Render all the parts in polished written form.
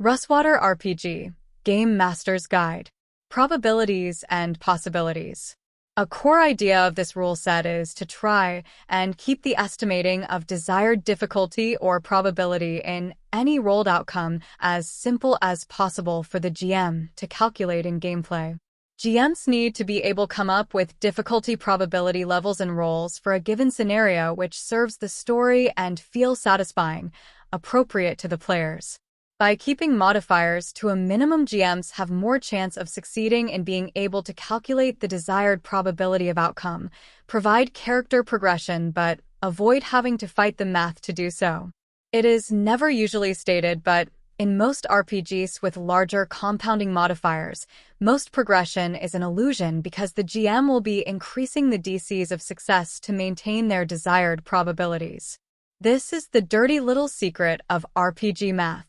Russwater RPG, Game Master's Guide. Probabilities and Possibilities. A core idea of this rule set is to try and keep the estimating of desired difficulty or probability in any rolled outcome as simple as possible for the GM to calculate in gameplay. GMs need to be able to come up with difficulty probability levels and rolls for a given scenario which serves the story and feels satisfying, appropriate to the players. By keeping modifiers to a minimum, GMs have more chance of succeeding in being able to calculate the desired probability of outcome, provide character progression, but avoid having to fight the math to do so. It is never usually stated, but in most RPGs with larger compounding modifiers, most progression is an illusion because the GM will be increasing the DCs of success to maintain their desired probabilities. This is the dirty little secret of RPG math.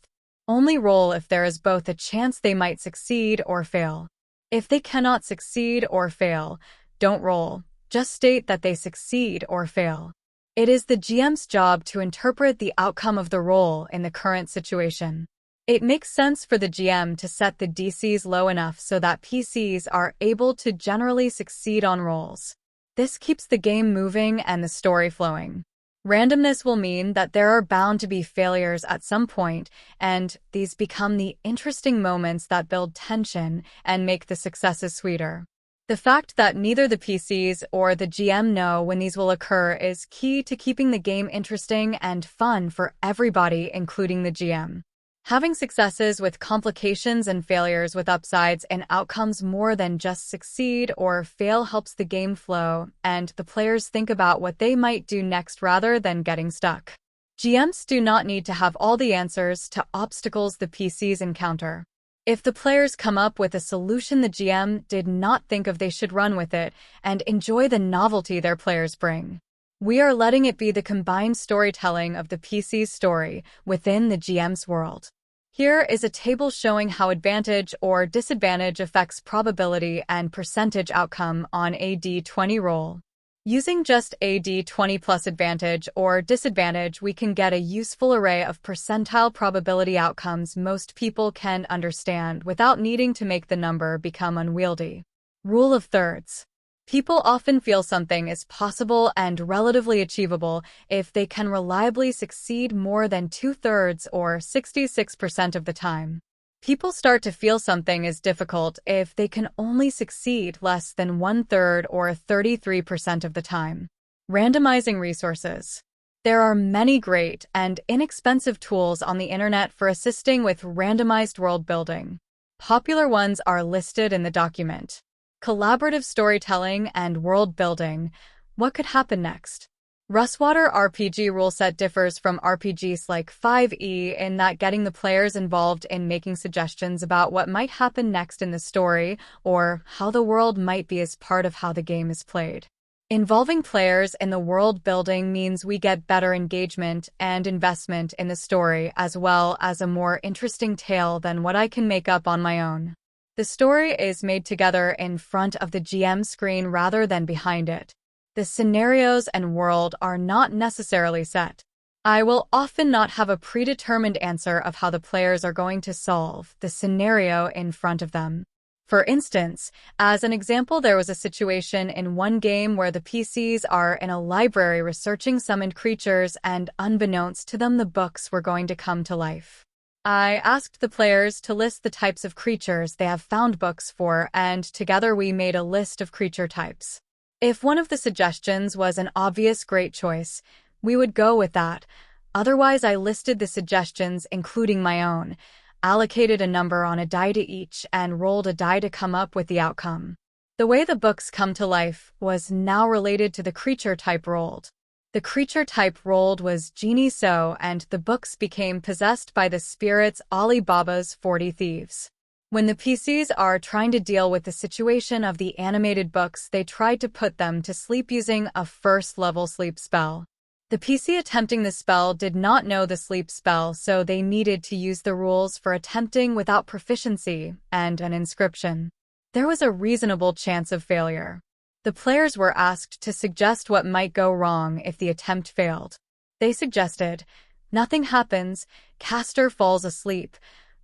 Only roll if there is both a chance they might succeed or fail. If they cannot succeed or fail, don't roll. Just state that they succeed or fail. It is the GM's job to interpret the outcome of the roll in the current situation. It makes sense for the GM to set the DCs low enough so that PCs are able to generally succeed on rolls. This keeps the game moving and the story flowing. Randomness will mean that there are bound to be failures at some point, and these become the interesting moments that build tension and make the successes sweeter. The fact that neither the PCs or the GM know when these will occur is key to keeping the game interesting and fun for everybody, including the GM. Having successes with complications and failures with upsides and outcomes more than just succeed or fail helps the game flow, and the players think about what they might do next rather than getting stuck. GMs do not need to have all the answers to obstacles the PCs encounter. If the players come up with a solution the GM did not think of, they should run with it and enjoy the novelty their players bring. We are letting it be the combined storytelling of the PC's story within the GM's world. Here is a table showing how advantage or disadvantage affects probability and percentage outcome on a D20 roll. Using just a D20 plus advantage or disadvantage, we can get a useful array of percentile probability outcomes most people can understand without needing to make the number become unwieldy. Rule of thirds. People often feel something is possible and relatively achievable if they can reliably succeed more than 2/3 or 66% of the time. People start to feel something is difficult if they can only succeed less than 1/3 or 33% of the time. Randomizing resources. There are many great and inexpensive tools on the internet for assisting with randomized world building. Popular ones are listed in the document. Collaborative storytelling and world building. What could happen next? Russwater RPG Ruleset differs from RPGs like 5e in that getting the players involved in making suggestions about what might happen next in the story or how the world might be is part of how the game is played. Involving players in the world building means we get better engagement and investment in the story, as well as a more interesting tale than what I can make up on my own. The story is made together in front of the GM screen rather than behind it. The scenarios and world are not necessarily set. I will often not have a predetermined answer of how the players are going to solve the scenario in front of them. For instance, as an example, there was a situation in one game where the PCs are in a library researching summoned creatures, and unbeknownst to them, the books were going to come to life. I asked the players to list the types of creatures they have found books for, and together we made a list of creature types. If one of the suggestions was an obvious great choice, we would go with that. Otherwise, I listed the suggestions, including my own, allocated a number on a die to each, and rolled a die to come up with the outcome. The way the books come to life was now related to the creature type rolled. The creature type rolled was Genie So, and the books became possessed by the spirits Ali Baba's 40 Thieves. When the PCs are trying to deal with the situation of the animated books, they tried to put them to sleep using a first-level sleep spell. The PC attempting the spell did not know the sleep spell, so they needed to use the rules for attempting without proficiency and an inscription. There was a reasonable chance of failure. The players were asked to suggest what might go wrong if the attempt failed. They suggested, "Nothing happens, caster falls asleep,"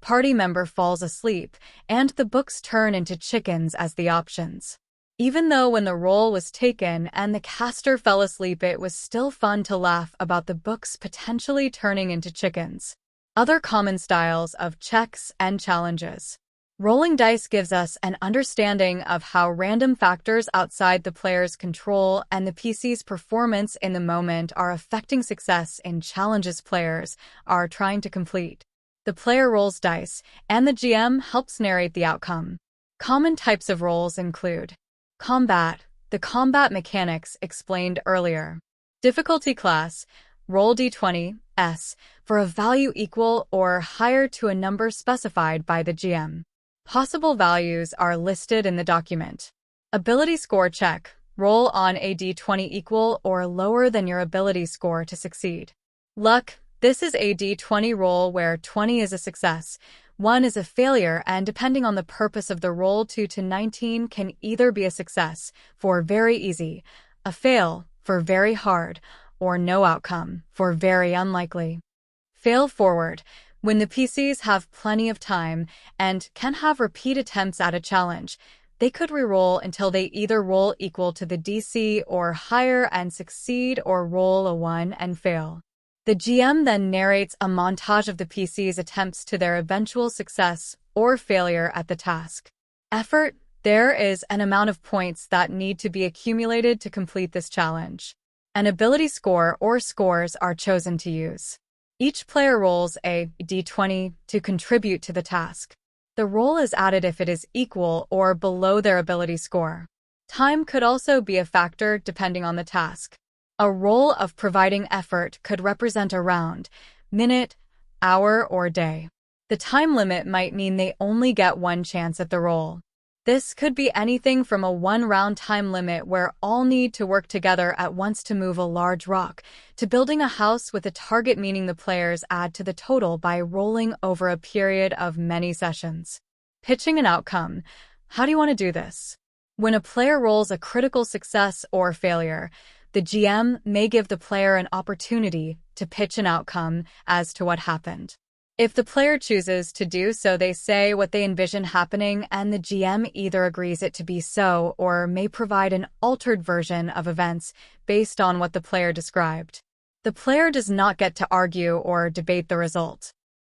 party member falls asleep, and the books turn into chickens as the options. Even though when the roll was taken and the caster fell asleep, it was still fun to laugh about the books potentially turning into chickens. Other common styles of checks and challenges. Rolling dice gives us an understanding of how random factors outside the player's control and the PC's performance in the moment are affecting success in challenges players are trying to complete. The player rolls dice, and the GM helps narrate the outcome. Common types of rolls include combat, the combat mechanics explained earlier. Difficulty class, roll d20 S for a value equal or higher to a number specified by the GM. Possible values are listed in the document. Ability score check, roll on a d20 equal or lower than your ability score to succeed. Luck, this is a d20 roll where 20 is a success, 1 is a failure, and depending on the purpose of the roll, 2 to 19 can either be a success, for very easy, a fail, for very hard, or no outcome, for very unlikely. Fail forward, when the PCs have plenty of time and can have repeat attempts at a challenge, they could reroll until they either roll equal to the DC or higher and succeed, or roll a 1 and fail. The GM then narrates a montage of the PC's attempts to their eventual success or failure at the task. Effort, there is an amount of points that need to be accumulated to complete this challenge. An ability score or scores are chosen to use. Each player rolls a d20 to contribute to the task. The roll is added if it is equal or below their ability score. Time could also be a factor depending on the task. A roll of providing effort could represent a round, minute, hour, or day. The time limit might mean they only get one chance at the roll. This could be anything from a one-round time limit where all need to work together at once to move a large rock, to building a house with a target, meaning the players add to the total by rolling over a period of many sessions. Pitching an outcome. How do you want to do this? When a player rolls a critical success or failure, the GM may give the player an opportunity to pitch an outcome as to what happened. If the player chooses to do so, they say what they envision happening, and the GM either agrees it to be so or may provide an altered version of events based on what the player described. The player does not get to argue or debate the result.